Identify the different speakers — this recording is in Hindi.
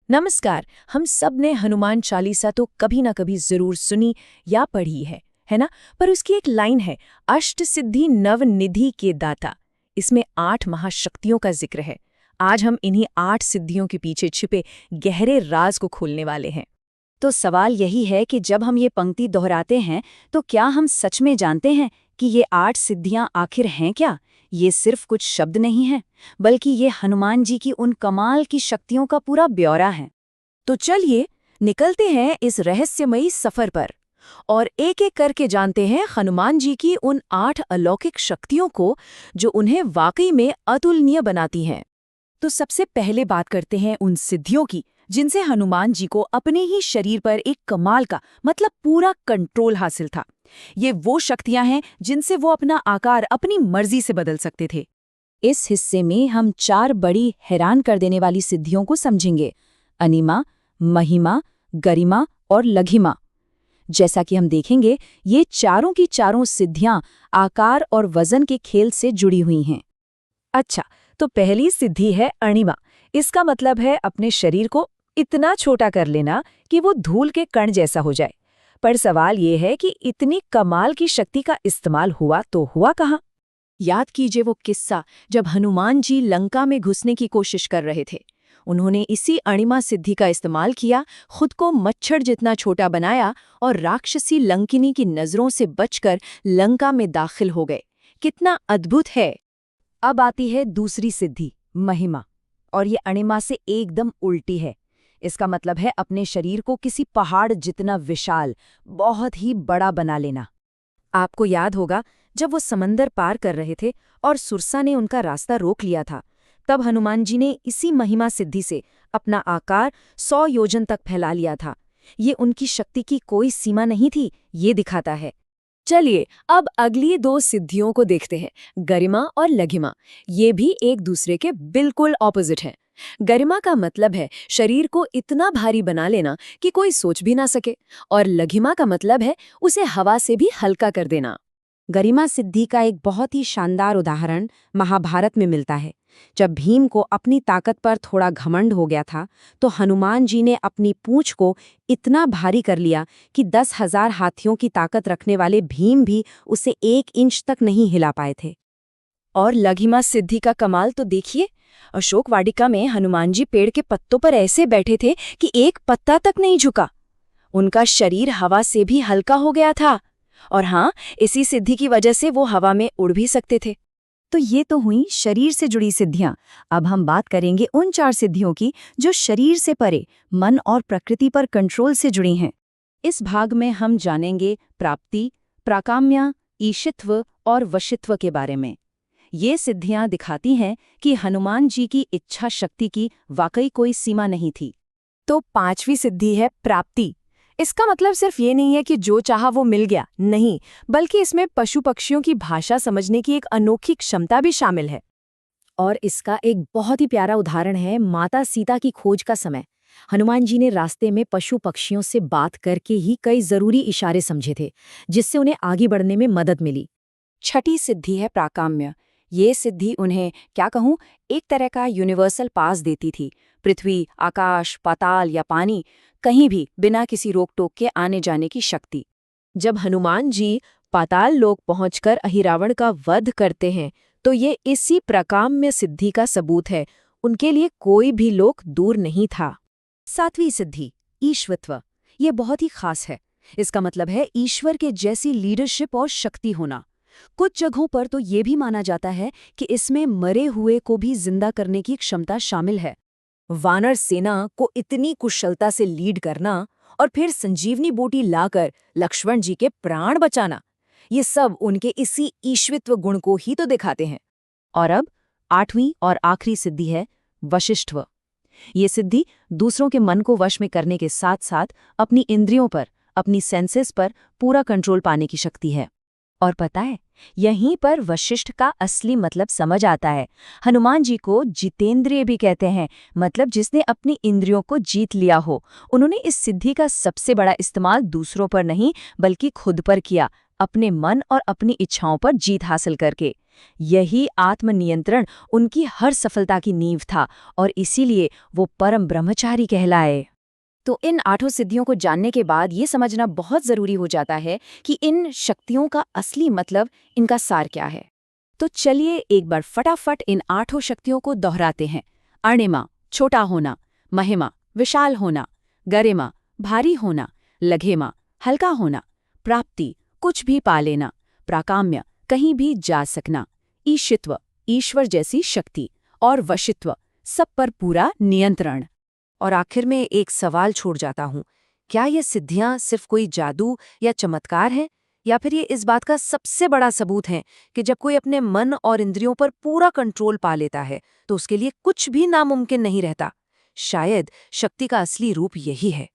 Speaker 1: नमस्कार। हम सब ने हनुमान चालीसा तो कभी ना कभी जरूर सुनी या पढ़ी है ना। पर उसकी एक लाइन है, अष्ट सिद्धि नव निधि के दाता। इसमें 8 महाशक्तियों का जिक्र है। आज हम इन्हीं 8 सिद्धियों के पीछे छिपे गहरे राज को खोलने वाले हैं।
Speaker 2: तो सवाल यही है कि जब हम ये पंक्ति दोहराते हैं तो क्या हम सच में जानते हैं कि ये 8 सिद्धियां आखिर हैं क्या? ये सिर्फ कुछ शब्द नहीं हैं, बल्कि ये हनुमान जी की उन कमाल की शक्तियों का पूरा ब्यौरा है।
Speaker 1: तो चलिए निकलते हैं इस रहस्यमयी सफर पर और एक एक करके जानते हैं हनुमान जी की उन 8 अलौकिक शक्तियों को जो उन्हें वाकई में अतुलनीय बनाती हैं। तो सबसे पहले बात करते हैं उन सिद्धियों की जिनसे हनुमान जी को अपने ही शरीर पर एक कमाल का मतलब पूरा कंट्रोल हासिल था। ये वो शक्तियां हैं जिनसे वो अपना आकार अपनी मर्जी से बदल सकते थे।
Speaker 2: इस हिस्से में हम 4 बड़ी हैरान कर देने वाली सिद्धियों को समझेंगे: अनिमा, महिमा, गरिमा और लघिमा। जैसा कि हम देखेंगे, ये चारों की चारों सिद्धियां आकार और वजन के खेल से जुड़ी हुई हैं।
Speaker 1: अच्छा, तो पहली सिद्धि है अणिमा। इसका मतलब है अपने शरीर को इतना छोटा कर लेना कि वो धूल के कण जैसा हो जाए। पर सवाल ये है कि इतनी कमाल की शक्ति का इस्तेमाल हुआ तो हुआ कहाँ? याद कीजिए वो किस्सा जब हनुमान जी लंका में घुसने की कोशिश कर रहे थे। उन्होंने इसी अणिमा सिद्धि का इस्तेमाल किया, खुद को मच्छर जितना छोटा बनाया और राक्षसी लंकिनी की नजरों से बचकर लंका में दाखिल हो गए। कितना अद्भुत है।
Speaker 2: अब आती है दूसरी सिद्धि, महिमा, और ये अणिमा से एकदम उल्टी है। इसका मतलब है अपने शरीर को किसी पहाड़ जितना विशाल, बहुत ही बड़ा बना लेना।
Speaker 1: आपको याद होगा जब वो समंदर पार कर रहे थे और सुरसा ने उनका रास्ता रोक लिया था, तब हनुमान जी ने इसी महिमा सिद्धि से अपना आकार 100 योजन तक फैला लिया था। ये उनकी शक्ति की कोई सीमा नहीं थी, ये दिखाता है। चलिए अब अगली 2 सिद्धियों को देखते हैं, गरिमा और लघिमा। ये भी एक दूसरे के बिल्कुल ऑपोजिट हैं। गरिमा का मतलब है शरीर को इतना भारी बना लेना कि कोई सोच भी ना सके, और लघिमा का मतलब है उसे हवा से भी हल्का कर देना।
Speaker 2: गरिमा सिद्धि का एक बहुत ही शानदार उदाहरण महाभारत में मिलता है। जब भीम को अपनी ताकत पर थोड़ा घमंड हो गया था, तो हनुमान जी ने अपनी पूंछ को इतना भारी कर लिया कि 10,000 हाथियों की ताकत रखने वाले भीम भी उसे 1 इंच तक नहीं हिला पाए थे।
Speaker 1: और लघिमा सिद्धि का कमाल तो देखिए, अशोक वाटिका में हनुमान जी पेड़ के पत्तों पर ऐसे बैठे थे कि एक पत्ता तक नहीं झुका। उनका शरीर हवा से भी हल्का हो गया था, और हाँ, इसी सिद्धि की वजह से वो हवा में उड़ भी सकते थे।
Speaker 2: तो ये तो हुई शरीर से जुड़ी सिद्धियां। अब हम बात करेंगे उन 4 सिद्धियों की जो शरीर से परे, मन और प्रकृति पर कंट्रोल से जुड़ी हैं। इस भाग में हम जानेंगे प्राप्ति, प्राकाम्य, ईशित्व और वशित्व के बारे में। ये सिद्धियां दिखाती हैं कि हनुमान जी की इच्छा शक्ति की वाकई कोई सीमा नहीं थी।
Speaker 1: तो 5वीं सिद्धि है प्राप्ति। इसका मतलब सिर्फ ये नहीं है कि जो चाहा वो मिल गया, नहीं, बल्कि इसमें पशु पक्षियों की भाषा समझने की एक अनोखी क्षमता भी शामिल है।
Speaker 2: और इसका एक बहुत ही प्यारा उदाहरण है माता सीता की खोज का समय। हनुमान जी ने रास्ते में पशु पक्षियों से बात करके ही कई जरूरी इशारे समझे थे, जिससे उन्हें आगे बढ़ने में मदद मिली।
Speaker 1: 6ठी सिद्धि है प्राकाम्य। ये सिद्धि उन्हें, क्या कहूँ, एक तरह का यूनिवर्सल पास देती थी। पृथ्वी, आकाश, पाताल या पानी, कहीं भी बिना किसी रोक टोक के आने जाने की शक्ति। जब हनुमान जी पाताल लोक पहुंचकर अहिरावण का वध करते हैं, तो ये इसी प्राकाम्य सिद्धि का सबूत है। उनके लिए कोई भी लोक दूर नहीं था।
Speaker 2: 7वीं सिद्धि, ईश्वत्व। ये बहुत ही खास है। इसका मतलब है ईश्वर के जैसी लीडरशिप और शक्ति होना। कुछ जगहों पर तो ये भी माना जाता है कि इसमें मरे हुए को भी जिंदा करने की क्षमता शामिल है।
Speaker 1: वानर सेना को इतनी कुशलता से लीड करना और फिर संजीवनी बूटी लाकर लक्ष्मण जी के प्राण बचाना, ये सब उनके इसी ईश्वत्व गुण को ही तो दिखाते हैं।
Speaker 2: और अब 8वीं और आखिरी सिद्धि है वशिष्ठव। ये सिद्धि दूसरों के मन को वश में करने के साथ साथ अपनी इंद्रियों पर, अपनी सेंसेस पर पूरा कंट्रोल पाने की शक्ति है। और पता है, यहीं पर वशिष्ठ का असली मतलब समझ आता है। हनुमान जी को जितेंद्रिय भी कहते हैं, मतलब जिसने अपनी इंद्रियों को जीत लिया हो। उन्होंने इस सिद्धि का सबसे बड़ा इस्तेमाल दूसरों पर नहीं, बल्कि खुद पर किया, अपने मन और अपनी इच्छाओं पर जीत हासिल करके। यही आत्मनियंत्रण उनकी हर सफलता की नींव था और इसीलिए वो परम ब्रह्मचारी कहलाए। तो इन 8 सिद्धियों को जानने के बाद ये समझना बहुत जरूरी हो जाता है कि इन शक्तियों का असली मतलब, इनका सार क्या है। तो चलिए एक बार फटाफट इन 8 शक्तियों को दोहराते हैं। अणिमा, छोटा होना। महिमा, विशाल होना। गरिमा, भारी होना। लघिमा, हल्का होना। प्राप्ति, कुछ भी पा लेना। प्राकाम्य, कहीं भी जा सकना। ईशित्व, ईश्वर जैसी शक्ति। और वशित्व, सब पर पूरा नियंत्रण।
Speaker 1: और आखिर में एक सवाल छोड़ जाता हूँ, क्या ये सिद्धियां सिर्फ कोई जादू या चमत्कार हैं, या फिर ये इस बात का सबसे बड़ा सबूत है कि जब कोई अपने मन और इंद्रियों पर पूरा कंट्रोल पा लेता है तो उसके लिए कुछ भी नामुमकिन नहीं रहता। शायद शक्ति का असली रूप यही है।